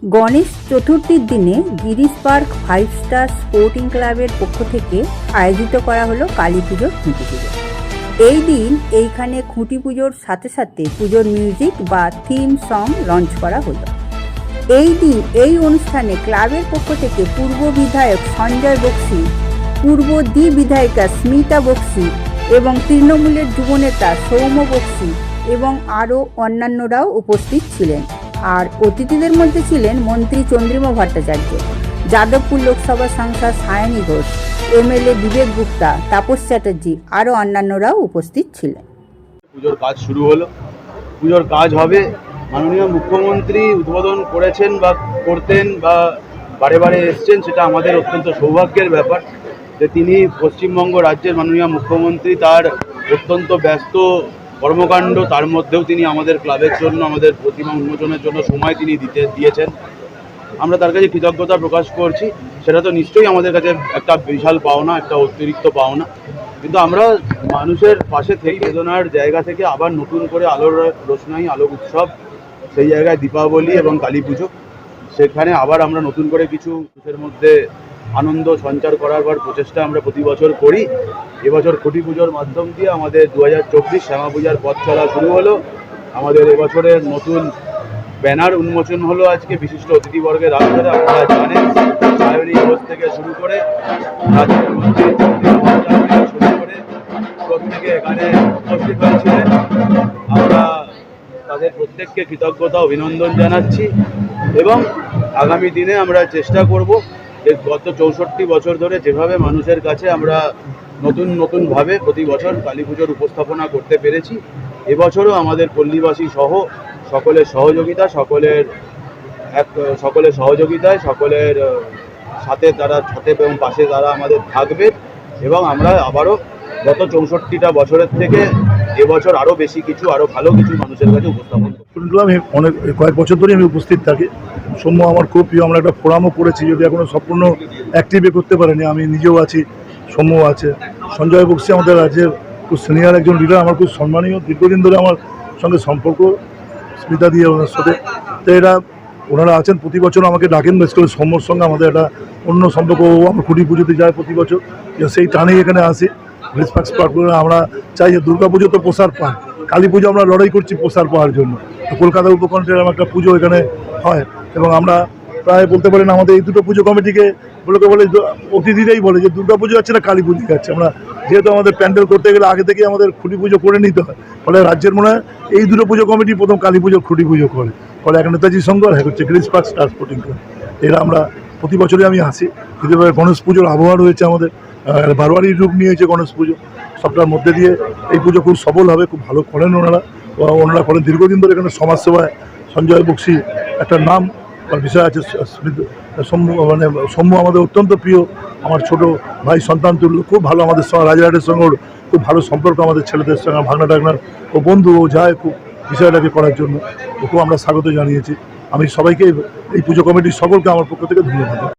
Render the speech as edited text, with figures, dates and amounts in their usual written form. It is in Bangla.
গণেশ চতুর্থীর দিনে গিরিশ পার্ক 5 স্টার স্পোর্টিং ক্লাবের পক্ষ থেকে আয়োজিত করা হলো কালী পুজোর খুঁটি পুজো। এই দিন এইখানে খুঁটি পুজোর সাথে সাথে পুজোর মিউজিক বা থিম সং লঞ্চ করা হলো। এই দিন এই অনুষ্ঠানে ক্লাবের পক্ষ থেকে পূর্ব বিধায়ক সঞ্জয় বক্সি, পূর্ব বিধায়িকা স্মিতা বক্সি এবং তৃণমূলের যুবনেতা সৌম্য বক্সি এবং আরও অন্যান্যরাও উপস্থিত ছিলেন। আর অতিথিদের মধ্যে ছিলেন মন্ত্রী চন্দ্রিমা ভট্টাচার্য, যাদবপুর লোকসভা সাংসদ সায়নী ঘোষ, এমএলএ বিবেক গুপ্তা, তাপস চ্যাটার্জি, আরও অন্যান্যরাও উপস্থিত ছিলেন। পুজোর কাজ শুরু হলো, পুজোর কাজ হবে। মাননীয় মুখ্যমন্ত্রী উদ্বোধন করেছেন বা করতেন বা বারে বারে এসছেন, সেটা আমাদের অত্যন্ত সৌভাগ্যের ব্যাপার যে তিনি পশ্চিমবঙ্গ রাজ্যের মাননীয় মুখ্যমন্ত্রী, তার অত্যন্ত ব্যস্ত কর্মকাণ্ড, তার মধ্যেও তিনি আমাদের ক্লাবের জন্য, আমাদের প্রতিমা উন্মোচনের জন্য সময় তিনি দিয়েছেন। আমরা তার কাছে কৃতজ্ঞতা প্রকাশ করছি। সেটা তো নিশ্চয়ই আমাদের কাছে একটা বিশাল পাওনা, একটা অতিরিক্ত পাওনা। কিন্তু আমরা মানুষের পাশে থেকে বেদনার জায়গা থেকে আবার নতুন করে আলোর রোশনাই, আলোক উৎসব, সেই জায়গায় দীপাবলি এবং কালী পুজো, সেখানে আবার আমরা নতুন করে কিছু মানুষের মধ্যে আনন্দ সঞ্চার করার প্রচেষ্টা আমরা প্রতি বছর করি। এবছর খুঁটি পুজোর মাধ্যম দিয়ে আমাদের 2024 শ্যামা পূজার পথ চলা শুরু হলো। আমাদের এবছরের নতুন ব্যানার উন্মোচন হলো আজকে বিশিষ্ট অতিথিবর্গের হাত ধরে। আপনারা জানেন সায়নী ঘোষ থেকে শুরু করে রাজ্যের মন্ত্রী থেকে শুরু করে প্রত্যেকে এখানে উপস্থিত হয়েছিলেন। আমরা তাদের প্রত্যেককে কৃতজ্ঞতা অভিনন্দন জানাচ্ছি এবং আগামী দিনে আমরা চেষ্টা করব যে গত 64 বছর ধরে যেভাবে মানুষের কাছে আমরা নতুনভাবে প্রতি বছর কালী পুজোর উপস্থাপনা করতে পেরেছি, এবছরও আমাদের পল্লীবাসী সহ সকলের সহযোগিতায়, সকলের সাথে এবং পাশে তারা আমাদের থাকবে এবং আমরা আবারও গত 64টা বছরের থেকে এবছর আরও বেশি কিছু, আরও ভালো কিছু মানুষের কাছে উপস্থাপন শুনলাম। অনেক কয়েক বছর ধরে আমি উপস্থিত থাকি। সৌম্য আমার খুব প্রিয়, আমরা একটা ফোরামও করেছি, যদি এখনো সম্পূর্ণ অ্যাক্টিভে করতে পারেনি। আমি নিজেও আছি, সৌম্য আছে, সঞ্জয় বক্সি আমাদের রাজ্যের খুব সিনিয়র একজন লিডার, আমার খুব সম্মানীয়, দীর্ঘদিন ধরে আমার সঙ্গে সম্পর্ক স্মিতা দিয়ে ওনার সাথে। তো ওনারা আছেন, প্রতি বছর আমাকে ডাকেন, বেশ করে সৌম্যর সঙ্গে আমাদের একটা অন্য সম্পর্ক। আমার খুঁটি পুজোতে যায় প্রতি বছর, সেই টানেই এখানে আসি। আমরা চাই যে দুর্গা পুজো তো প্রসার পায়, কালী পুজো আমরা লড়াই করছি প্রসার পাওয়ার জন্য। তো কলকাতা উপকণ্ঠের একটা পুজো এখানে হয় এবং আমরা প্রায় বলতে পারেন আমাদের এই দুটো পুজো কমিটিকে বলে অতিথিরাই বলে যে দুর্গা পুজো যাচ্ছে না কালী পুজো যাচ্ছে। আমরা যেহেতু আমাদের প্যান্ডেল করতে গেলে আগে থেকে আমাদের খুঁটি পুজো করে নিতে হয়, ফলে রাজ্যের মনে হয় এই দুটো পুজো কমিটি প্রথম কালী পুজোর খুঁটি পুজো করে। ফলে এক নেতাজি সংঘ আর হচ্ছে Girish park star sporting club, এরা আমরা প্রতি বছরই আমি আসি। কিন্তু গণেশ পুজোর আবহাওয়া রয়েছে, আমাদের বারোয়ারি রূপ নিয়েছে গণেশ পুজো। সবটার মধ্যে দিয়ে এই পুজো খুব সফল হবে, খুব ভালো করেন ওনারা করেন দীর্ঘদিন ধরে। এখানে সমাজসেবায় সঞ্জয় বক্সি একটা নাম বিষয় আছে। সৌম্য আমাদের অত্যন্ত প্রিয়, আমার ছোট ভাই সন্তান তুল্য, খুব ভালো আমাদের সঙ্গে, রাজারহাটের সঙ্গে খুব ভালো সম্পর্ক আমাদের ছেলেদের সঙ্গে, ভাগনা টাগনার ও বন্ধু, ও যায় খুব বিষয়টাকে করার জন্য, ওকেও আমরা স্বাগত জানিয়েছি। আমি সবাইকে, এই পুজো কমিটির সকলকে আমার পক্ষ থেকে ধন্যবাদ।